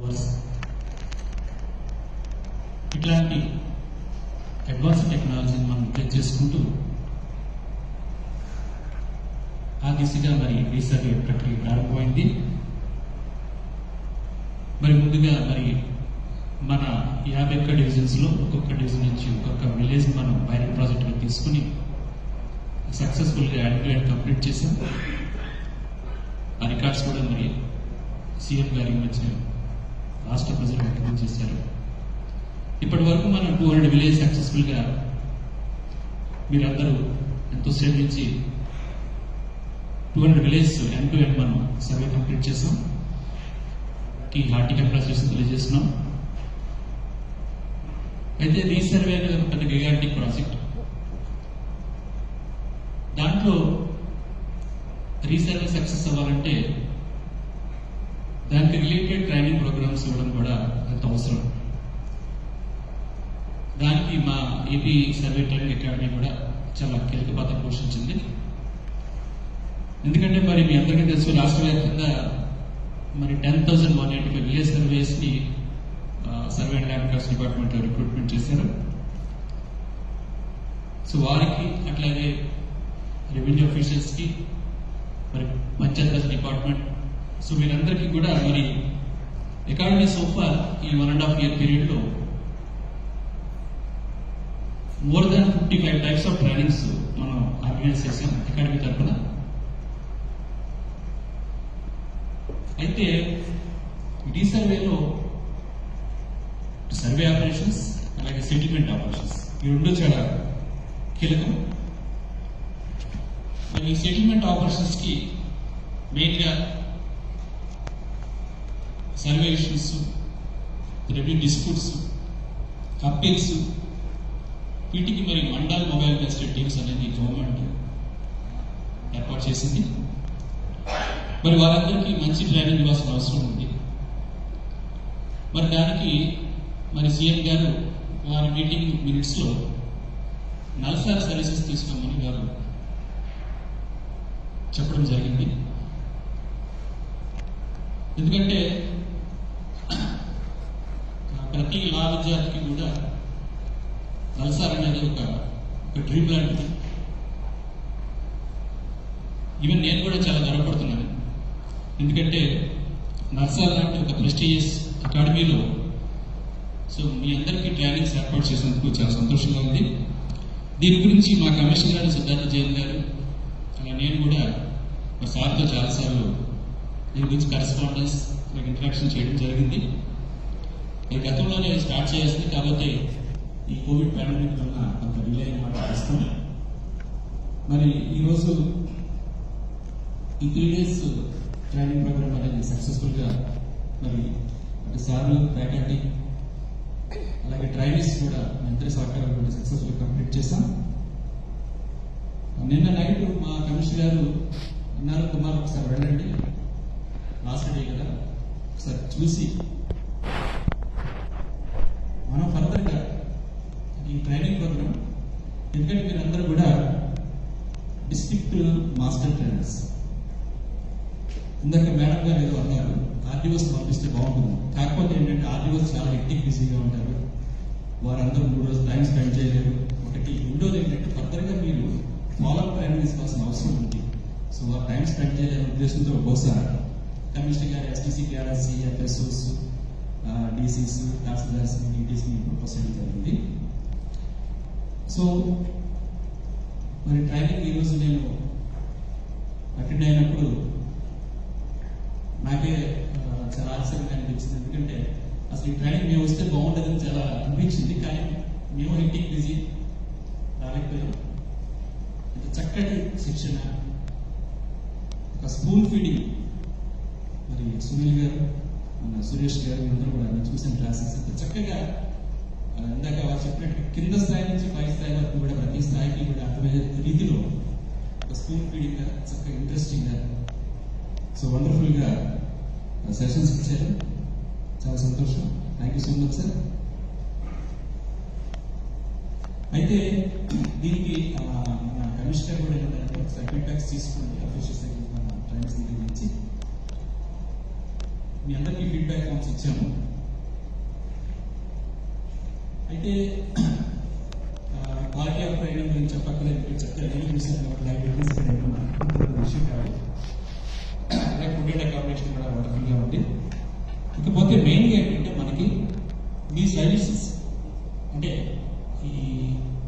Verse. ఇట్లాంటి advance టెక్నాలజీని మనం యూజ్ చేసుకుంటూ ఆ దిశగా మరి రీసర్వే ప్రక్రియ ప్రారంభమైంది. మరి ముందుగా మరి మన 51 డివిజన్స్లో ఒక్కొక్క డివిజన్ నుంచి ఒక్కొక్క విలేజ్ మనం పైలట్ ప్రాజెక్టుగా తీసుకుని సక్సెస్ఫుల్గా యాడ్ కంప్లీట్ చేసాం. ఆ రికార్డ్స్ కూడా మరి సీఎం గారికి వచ్చి రాష్ట్ర ప్రజలు వ్యక్తం చేశారు. ఇప్పటి వరకు మనం 200 విలేజ్ సక్సెస్ఫుల్గా మీరందరూ ఎంతో శ్రమించి 200 విలేజ్ ఎండ్ టు ఎండ్ మనం సర్వే కంప్లీట్ చేసాం. ఈ హార్టీ కంగ్రాచులేషన్ తెలియజేస్తున్నాం. అయితే రీసర్వే అనేది ఒక పెద్ద గిగాంటిక్ ప్రాజెక్ట్. దాంట్లో రీసర్వే సక్సెస్ అవ్వాలంటే దానికి రిలేటెడ్ ట్రైనింగ్ ప్రోగ్రామ్స్ ఇవ్వడం కూడా అంత అవసరం. దానికి మా ఏపీ సర్వే ట్రైనింగ్ అకాడమీ కూడా చాలా కీలక పాత్ర పోషించింది. ఎందుకంటే మరి మీ అందరికీ తెలుసు రాష్ట్ర వ్యాప్తంగా మరి 10,185 విలేజ్ సర్వేస్ని survey and land records department recruitment చేశారు. సో వారికి అట్లాగే రెవెన్యూ ఆఫీసర్స్కి మరి పంచాయతీరాజ్ డిపార్ట్మెంట్, సో వీరందరికీ కూడా మరి అకాడమీ సోఫా ఈ 1.5 year పీరియడ్లో more than 55 types of trainings మనం ఆర్గనైజ్ చేసాం అకాడమీ తరఫున. అయితే రీసర్వేలో సర్వే ఆపరేషన్స్ అలాగే సెటిల్మెంట్ ఆపరేషన్స్ ఈ రెండు చాలా కీలకం. ఈ సెటిల్మెంట్ ఆపరేషన్స్కి మెయిన్గా survey issues, revenue disputes, appeals, వీటికి మరి మండల్ మొబైల్ బేస్డ్ టీమ్స్ అనేది గవర్నమెంట్ ఏర్పాటు చేసింది. మరి వారందరికీ మంచి ట్రైనింగ్ ఇవ్వాల్సిన అవసరం ఉంది. మరి దానికి మరి సీఎం గారు వారి మీటింగ్ మినిట్స్లో నల్సార్ సర్వీసెస్ తీసుకోమని వారు చెప్పడం జరిగింది. ఎందుకంటే ప్రతి లా విద్యార్థికి కూడా నల్సార్ అనేది ఒక డ్రీమ్ లాంటిది. ఈవెన్ నేను కూడా చాలా గర్వపడుతున్నాను. ఎందుకంటే నల్సార్ లాంటి ఒక ప్రెస్టీజియస్ అకాడమీలో సో మీ అందరికీ ట్రైనింగ్స్ ఏర్పాటు చేసినందుకు చాలా సంతోషంగా ఉంది. దీని గురించి మా కమిషనర్ గారు సిద్ధార్థ జైన్ గారు అలా నేను కూడా మా సార్తో చాలాసార్లు దీని గురించి కరెస్పాండెన్స్ ఇంటరాక్షన్ చేయడం జరిగింది. ఈ గతంలోనే స్టార్ట్ చేయాల్సింది కాబట్టి ఈ కోవిడ్ పాండమిక్ వల్ల కొంత డిలే అయిన మాట వస్తాం. మరి ఈరోజు ఈ 3 days ట్రైనింగ్ ప్రోగ్రామ్ అనేది సక్సెస్ఫుల్గా మరి అటు సార్లు ఫ్యాకల్టీ అలాగే ట్రైనీస్ కూడా అందరి సహకారం సక్సెస్ఫుల్ కంప్లీట్ చేస్తాం. నిన్న నైట్ మా కమిషనర్ గారు అన్నారు, కుమార్ ఒకసారి వెళ్ళండి, లాస్ట్ డే కదా, ఒకసారి చూసి మనం ఫర్దర్గా ఈ ట్రైనింగ్ ప్రోగ్రామ్, ఎందుకంటే మీరు అందరూ కూడా డిస్ట్రిక్ట్ మాస్టర్ ట్రైనర్స్. ఇందాక మేడం గారు ఏదో అన్నారు ఆర్డీఓస్ పంపిస్తే బాగుంటుంది. కాకపోతే ఏంటంటే ఆర్డీఓస్ చాలా హెక్టిక్ బిజీగా ఉంటారు, వారందరూ 3 రోజులు టైం స్పెండ్ చేయలేరు. ఒకటి రెండోది ఏంటంటే ఫర్దర్గా మీరు ఫాలోఅప్ ట్రైనింగ్ తీసుకోవాల్సిన అవసరం ఉంది. సో వారు టైం స్పెండ్ చేయలేని ఉద్దేశంతో బహుశా కమిషనర్ గారు ఎస్టీసీ, కేఆర్ఎస్సీ, ఎఫ్ఎస్ఓస్, డీసీస్, తహసీల్దార్స్, డీటీసీని ప్రపోజ్ చేయడం జరిగింది. సో మరి ట్రైనింగ్ ఈరోజు నేను అటెండ్ అయినప్పుడు నాకే చాలా ఆశ్చర్యంగా అనిపించింది. ఎందుకంటే అసలు ఈ ట్రైనింగ్ మేము వస్తే బాగుంటుందని చాలా అనిపించింది, కానీ మేము హెక్టిక్ బిజీ రాలేకపోయాం. ఇంత చక్కటి శిక్షణ, ఒక స్కూల్ ఫీడింగ్, మరి సునీల్ గారు, మన సురేష్ గారు అందరూ కూడా నేను చూసిన క్లాసెస్ ఇంత చక్కగా ఇందాక వారు చెప్పినట్టు కింద స్థాయి నుంచి పై స్థాయి వరకు కూడా ప్రతి స్థాయికి కూడా అర్థమయ్యే రీతిలో ఒక స్కూల్ ఫీడింగ్గా చక్కగా ఇంట్రెస్టింగ్గా సో వండర్ఫుల్గా సెషన్స్ ఇచ్చారు. చాలా సంతోషం. Thank you so much sir. అయితే దీనికి మన కమిషనర్ కూడా ఏంటంటే ఫీడ్బ్యాక్స్ తీసుకోండి అఫీషియల్స్ దగ్గర ట్రైనింగ్స్ గురించి. మీ అందరికీ ఫీడ్బ్యాక్ ఫామ్స్ ఇచ్చాము. అయితే క్వాలిటీ ఆఫ్ ట్రైనింగ్ గురించి చెప్పక్కలేదు, మీరు చెప్తే నేను చూసాను విషయం కాదు. అలాగే ఫుడ్ అండ్ అకామిడేషన్ కూడా వండర్ఫుల్గా ఉంది. ఇకపోతే మెయిన్గా ఏంటంటే మనకి మీ సర్వీసెస్ అంటే ఈ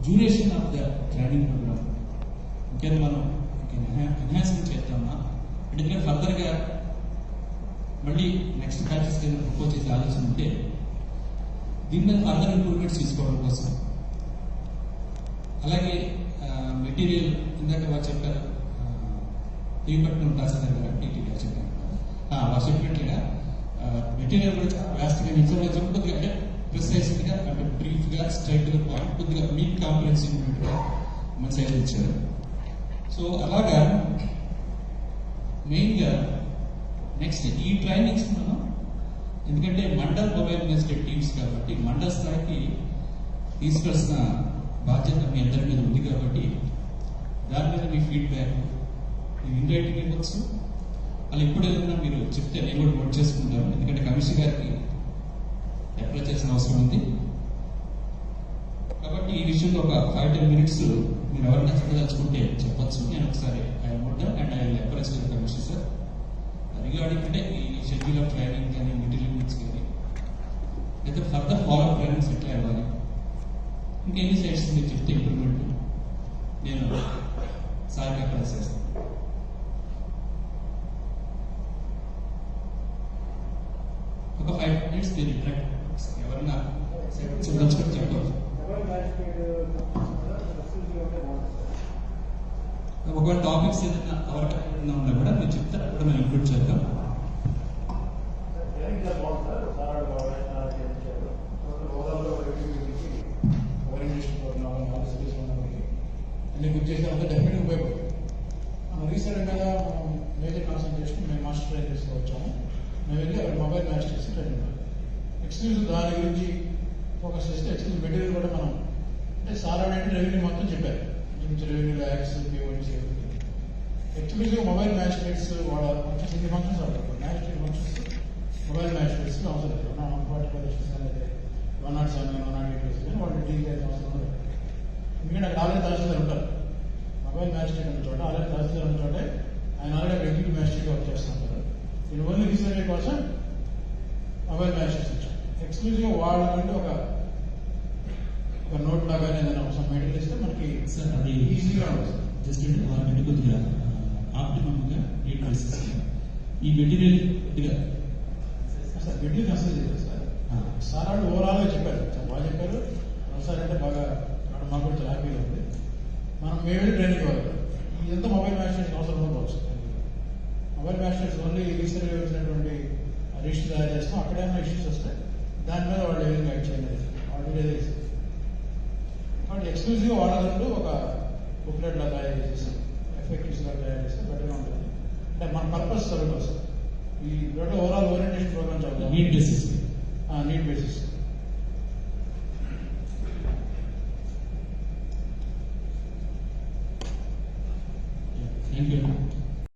duration of the training program ఇంకా మనం ఎన్హాన్స్మెంట్ చేద్దామా అంటే ఫర్దర్గా మళ్ళీ నెక్స్ట్ బ్యాచెస్ ఏదైనా ప్రపోజ్ చేసే ఆలోచన ఉంటే దీని మీద ఫర్దర్ ఇంప్రూవ్మెంట్స్ తీసుకోవడం కోసం, అలాగే మెటీరియల్ ఇందాక వారు చెప్పారు శ్రీపట్నం తహసీల్దార్ గారు టీటీ గారు చెప్పారు వారు చెప్పినట్లుగా మెటీరియల్ కూడా చాలా వ్యాస్ట్గా ఇన్ఫర్మేషన్ కొద్దిగా అంటే ప్రిసైజ్గా అంటే బ్రీఫ్గా స్ట్రైట్గా పాయింట్ కొద్దిగా మీకు కాంప్రహెన్సివ్గా మన సైడ్ ఇచ్చారు. సో అలాగా మెయిన్గా నెక్స్ట్ ఈ ట్రైనింగ్స్ మనం ఎందుకంటే మండల్ మొబైల్ మేనేజ్మెంట్ టీమ్స్ కాబట్టి మండల్ స్థాయికి తీసుకొచ్చిన బాధ్యత మీ అందరి మీద ఉంది కాబట్టి దాని మీద మీ ఫీడ్బ్యాక్ మీరు ఇన్ రైటింగ్ ఇవ్వచ్చు. అలా ఇప్పుడు ఏదైనా మీరు చెప్తే నేను కూడా నోట్ చేసుకుంటాను, ఎందుకంటే కమిషనర్ గారికి అప్లై చేసిన అవసరం ఉంది కాబట్టి ఈ విషయంలో ఒక 5-10 minutes మీరు ఎవరైనా చెప్పదలుచుకుంటే చెప్పచ్చు. నేను ఒకసారి I note down and I will appraise to the commissioner sir regarding అంటే ఈ షెడ్యూల్ ఆఫ్ ట్రైనింగ్ కానీ మెటీరియల్ నీడ్స్ కానీ అయితే ఫర్దర్ ఫాలో ట్రైనింగ్స్ ఎట్లా ఇవ్వాలి, ఇంకెన్ని సైడ్స్ మీరు చెప్తే ఇంప్రూవ్మెంట్ నేను సార్కి అప్లై చేస్తాను. ఒక 5 minutes మీరు ఎవరన్నా చెప్పదలుచుకుంటే చెప్పవచ్చు. ఒకవేళ టాపిక్స్ ఏదైనా అవైలబుల్ ఉన్నా కూడా మీరు చెప్తారు, కూడా మేము ఇంక్లూడ్ చేద్దాం. అన్ని గుర్తు చేసిన డెఫినెట్గా ఉపయోగపడుతుంది. రీసెంట్గా మనం మేజర్ కాన్సన్ట్రేషన్ మేము మాస్టర్ ట్రైన్ చేస్తూ వచ్చాము. మేము వెళ్ళి అక్కడ మొబైల్ మ్యాచ్ చేసి ట్రైనింగ్ ఎక్స్క్లూజివ్ దాని గురించి ఫోకస్ చేస్తే ఎక్స్క్లూజివ్ మెటీరియల్ కూడా మనం అంటే సార్ అంటే రెవెన్యూ మొత్తం చెప్పారు, revenue acts payments exclusive mobile match rates వాళ్ళ ఫంక్షన్స్ ఇన్ని ఫంక్షన్స్ అవుతారు. Match functions mobile match rates అవసరం లేదు. 145 అయితే 107 108 కానీ వాళ్ళు డీల్ చేయాల్సిన అవసరం లేదు. ఎందుకంటే అక్కడ ఆల్రెడీ తహసీల్దార్ ఉంటారు. మొబైల్ మ్యాచ్ రేట్ ఉన్న చోట ఆల్రెడీ తహసీల్దార్ ఉన్న చోట ఆయన already executive match rate work చేస్తుంటారు. దీని ఓన్లీ రీసర్వే కోసం మొబైల్ మ్యాచ్ రేట్స్ ఇచ్చాం. ఎక్స్క్లూజివ్గా వాళ్ళ నుండి ఒక నోట్ లాగా ఏదైనా అవసరం మెటీరియల్ ఇస్తే మనకి సార్ అది ఈజీగా ఉంటుంది. జస్ట్ వాళ్ళకి కొద్దిగా ఆప్టిమమ్గా రేట్ బేసిస్ ఈ మెటీరియల్ కొద్దిగా సార్ మెటీరియల్ అసలు లేదు సార్. సార్ వాళ్ళు ఓవరాల్గా చెప్పారు, చాలా బాగా చెప్పారు. సార్ అంటే బాగా మాకు కూడా చాలా హ్యాపీగా ఉంది. మనం మేమే ట్రైనింగ్ ఇవ్వాలి. ఇదంతా మొబైల్ మ్యాచ్ అవసరం ఉండవచ్చు. మొబైల్ మ్యాచ్ ఓన్లీ రీసెంట్గా వచ్చినటువంటి రిజిస్టర్ తయారు చేస్తాం. అక్కడేమైనా ఇష్యూస్ వస్తాయి దాని మీద వాళ్ళు ఏదైనా గైడ్ చేయాలి. వాళ్ళు ఏదైతే బట్ ఎక్స్క్లూజివ్గా వాడాలంటూ ఒక బుక్లెట్ లా తయారు చేసేసి ఎఫెక్టివ్స్ లా తయారు చేస్తే బెటర్గా ఉంటుంది. అంటే మన పర్పస్ చదువు కోసం ఈ ఓవరాల్ ఓరియంటేషన్ ప్రోగ్రామ్ చదువుతాం. Need basis need basis